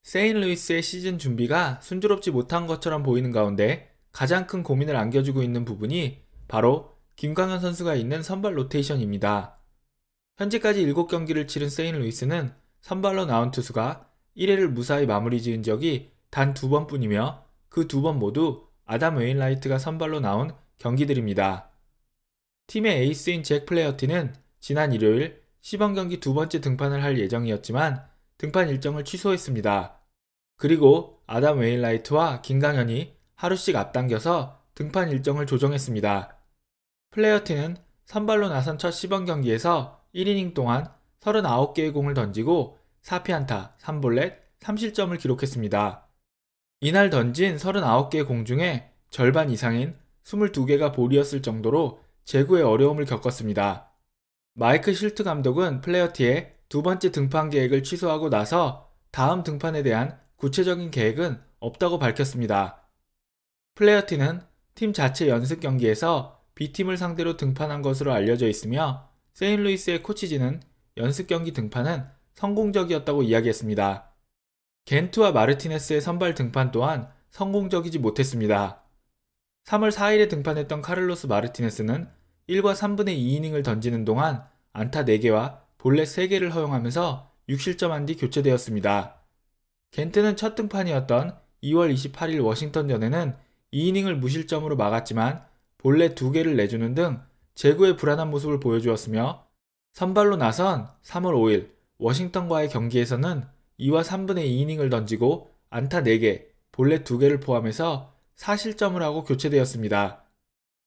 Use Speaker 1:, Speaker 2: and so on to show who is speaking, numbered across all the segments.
Speaker 1: 세인트루이스의 시즌 준비가 순조롭지 못한 것처럼 보이는 가운데 가장 큰 고민을 안겨주고 있는 부분이 바로 김광현 선수가 있는 선발 로테이션입니다. 현재까지 7경기를 치른 세인트루이스는 선발로 나온 투수가 1회를 무사히 마무리 지은 적이 단 2번뿐이며 그 2번 모두 아담 웨인라이트가 선발로 나온 경기들입니다. 팀의 에이스인 잭 플레어티는 지난 일요일 시범 경기 2번째 등판을 할 예정이었지만 등판 일정을 취소했습니다. 그리고 아담 웨인라이트와 김광현이 하루씩 앞당겨서 등판 일정을 조정했습니다. 플레어티는 선발로 나선 첫 시범 경기에서 1이닝 동안 39개의 공을 던지고 4피안타, 3볼넷, 3실점을 기록했습니다. 이날 던진 39개의 공 중에 절반 이상인 22개가 볼이었을 정도로 제구에 어려움을 겪었습니다. 마이크 실트 감독은 플레어티의 2번째 등판 계획을 취소하고 나서 다음 등판에 대한 구체적인 계획은 없다고 밝혔습니다. 플레어티는 팀 자체 연습 경기에서 B팀을 상대로 등판한 것으로 알려져 있으며 세인트루이스의 코치진은 연습 경기 등판은 성공적이었다고 이야기했습니다. 겐트와 마르티네스의 선발 등판 또한 성공적이지 못했습니다. 3월 4일에 등판했던 카를로스 마르티네스는 1과 3분의 2이닝을 던지는 동안 안타 4개와 볼넷 3개를 허용하면서 6실점한 뒤 교체되었습니다. 겐트는 첫 등판이었던 2월 28일 워싱턴전에는 2이닝을 무실점으로 막았지만 볼넷 2개를 내주는 등 제구의 불안한 모습을 보여주었으며 선발로 나선 3월 5일 워싱턴과의 경기에서는 2와 3분의 2이닝을 던지고 안타 4개, 볼넷 2개를 포함해서 4실점을 하고 교체되었습니다.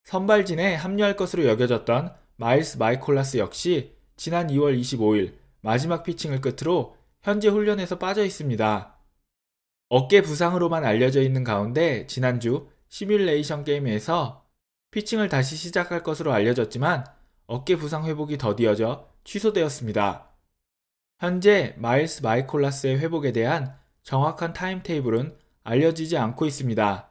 Speaker 1: 선발진에 합류할 것으로 여겨졌던 마일스 마이콜라스 역시 지난 2월 25일 마지막 피칭을 끝으로 현재 훈련에서 빠져 있습니다. 어깨 부상으로만 알려져 있는 가운데 지난주 시뮬레이션 게임에서 피칭을 다시 시작할 것으로 알려졌지만 어깨 부상 회복이 더디어져 취소되었습니다. 현재 마일스 마이콜라스의 회복에 대한 정확한 타임테이블은 알려지지 않고 있습니다.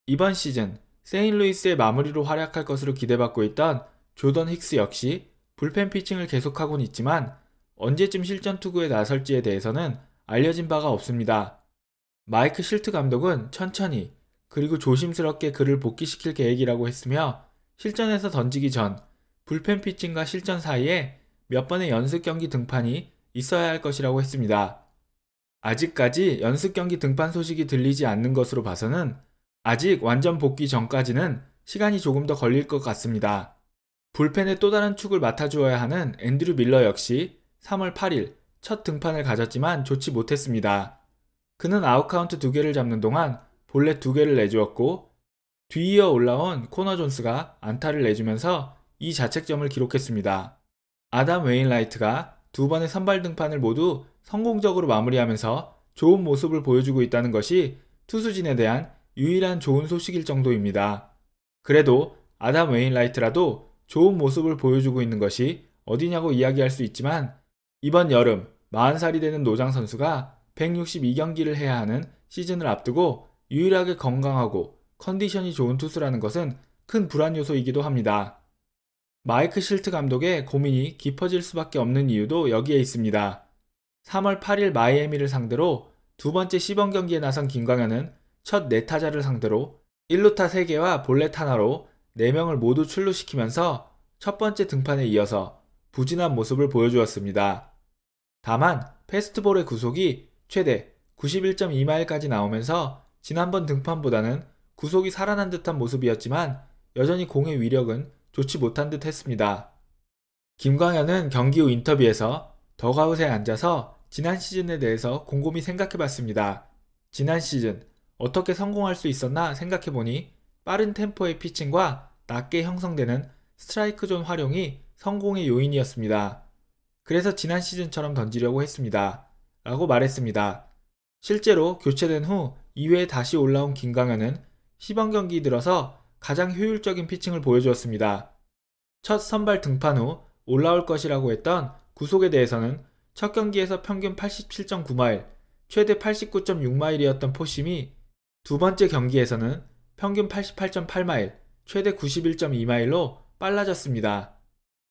Speaker 1: 이번 시즌 세인트루이스의 마무리로 활약할 것으로 기대받고 있던 조던 힉스 역시 불펜 피칭을 계속하고는 있지만 언제쯤 실전 투구에 나설지에 대해서는 알려진 바가 없습니다. 마이크 실트 감독은 천천히 그리고 조심스럽게 그를 복귀시킬 계획이라고 했으며 실전에서 던지기 전 불펜 피칭과 실전 사이에 몇 번의 연습 경기 등판이 있어야 할 것이라고 했습니다. 아직까지 연습 경기 등판 소식이 들리지 않는 것으로 봐서는 아직 완전 복귀 전까지는 시간이 조금 더 걸릴 것 같습니다. 불펜의 또 다른 축을 맡아주어야 하는 앤드류 밀러 역시 3월 8일 첫 등판을 가졌지만 좋지 못했습니다. 그는 아웃카운트 2개를 잡는 동안 볼넷 2개를 내주었고 뒤이어 올라온 코너 존스가 안타를 내주면서 2자책점을 기록했습니다. 아담 웨인라이트가 2번의 선발 등판을 모두 성공적으로 마무리하면서 좋은 모습을 보여주고 있다는 것이 투수진에 대한 유일한 좋은 소식일 정도입니다. 그래도 아담 웨인라이트라도 좋은 모습을 보여주고 있는 것이 어디냐고 이야기할 수 있지만 이번 여름 40살이 되는 노장 선수가 162경기를 해야 하는 시즌을 앞두고 유일하게 건강하고 컨디션이 좋은 투수라는 것은 큰 불안 요소이기도 합니다. 마이크 실트 감독의 고민이 깊어질 수밖에 없는 이유도 여기에 있습니다. 3월 8일 마이애미를 상대로 두 번째 시범 경기에 나선 김광현은 첫 4타자를 상대로 1루타 3개와 볼넷 하나로 4명을 모두 출루시키면서 첫 번째 등판에 이어서 부진한 모습을 보여주었습니다. 다만 패스트볼의 구속이 최대 91.2마일까지 나오면서 지난번 등판보다는 구속이 살아난 듯한 모습이었지만 여전히 공의 위력은 좋지 못한 듯 했습니다. 김광현은 경기 후 인터뷰에서 덕아웃에 앉아서 지난 시즌에 대해서 곰곰이 생각해봤습니다. 지난 시즌 어떻게 성공할 수 있었나 생각해보니 빠른 템포의 피칭과 낮게 형성되는 스트라이크 존 활용이 성공의 요인이었습니다. 그래서 지난 시즌처럼 던지려고 했습니다. 라고 말했습니다. 실제로 교체된 후 2회에 다시 올라온 김광현은 시범 경기 들어서 가장 효율적인 피칭을 보여주었습니다. 첫 선발 등판 후 올라올 것이라고 했던 구속에 대해서는 첫 경기에서 평균 87.9마일, 최대 89.6마일이었던 포심이 두 번째 경기에서는 평균 88.8마일, 최대 91.2마일로 빨라졌습니다.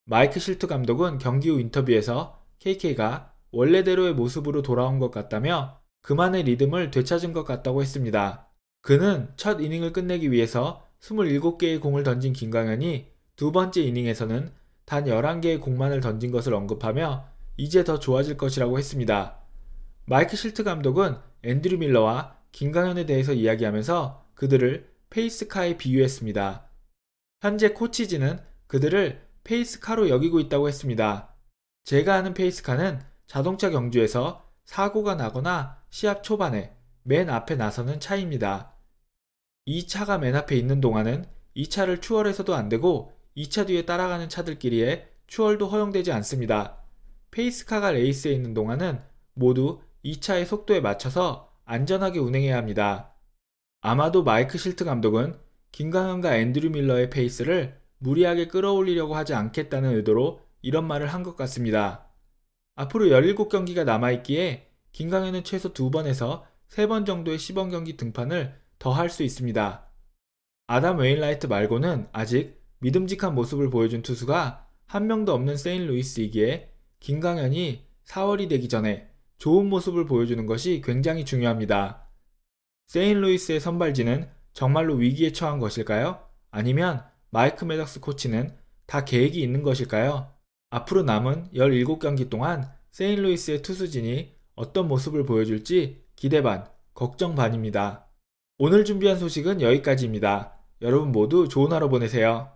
Speaker 1: 마이크 실트 감독은 경기 후 인터뷰에서 KK가 원래대로의 모습으로 돌아온 것 같다며 그만의 리듬을 되찾은 것 같다고 했습니다. 그는 첫 이닝을 끝내기 위해서 27개의 공을 던진 김광현이 두 번째 이닝에서는 단 11개의 공만을 던진 것을 언급하며 이제 더 좋아질 것이라고 했습니다. 마이크 실트 감독은 앤드류 밀러와 김광현에 대해서 이야기하면서 그들을 페이스카에 비유했습니다. 현재 코치진은 그들을 페이스카로 여기고 있다고 했습니다. 제가 아는 페이스카는 자동차 경주에서 사고가 나거나 시합 초반에 맨 앞에 나서는 차입니다. 이 차가 맨 앞에 있는 동안은 이 차를 추월해서도 안 되고 2차 뒤에 따라가는 차들끼리의 추월도 허용되지 않습니다. 페이스카가 레이스에 있는 동안은 모두 2차의 속도에 맞춰서 안전하게 운행해야 합니다. 아마도 마이크 실트 감독은 김광현과 앤드류 밀러의 페이스를 무리하게 끌어올리려고 하지 않겠다는 의도로 이런 말을 한 것 같습니다. 앞으로 17경기가 남아있기에 김광현은 최소 2번에서 3번 정도의 시범 경기 등판을 더 할 수 있습니다. 아담 웨인라이트 말고는 아직 믿음직한 모습을 보여준 투수가 한 명도 없는 세인루이스이기에 김광현이 4월이 되기 전에 좋은 모습을 보여주는 것이 굉장히 중요합니다. 세인루이스의 선발진은 정말로 위기에 처한 것일까요? 아니면 마이크 매덕스 코치는 다 계획이 있는 것일까요? 앞으로 남은 17경기 동안 세인루이스의 투수진이 어떤 모습을 보여줄지 기대 반, 걱정 반입니다. 오늘 준비한 소식은 여기까지입니다. 여러분 모두 좋은 하루 보내세요.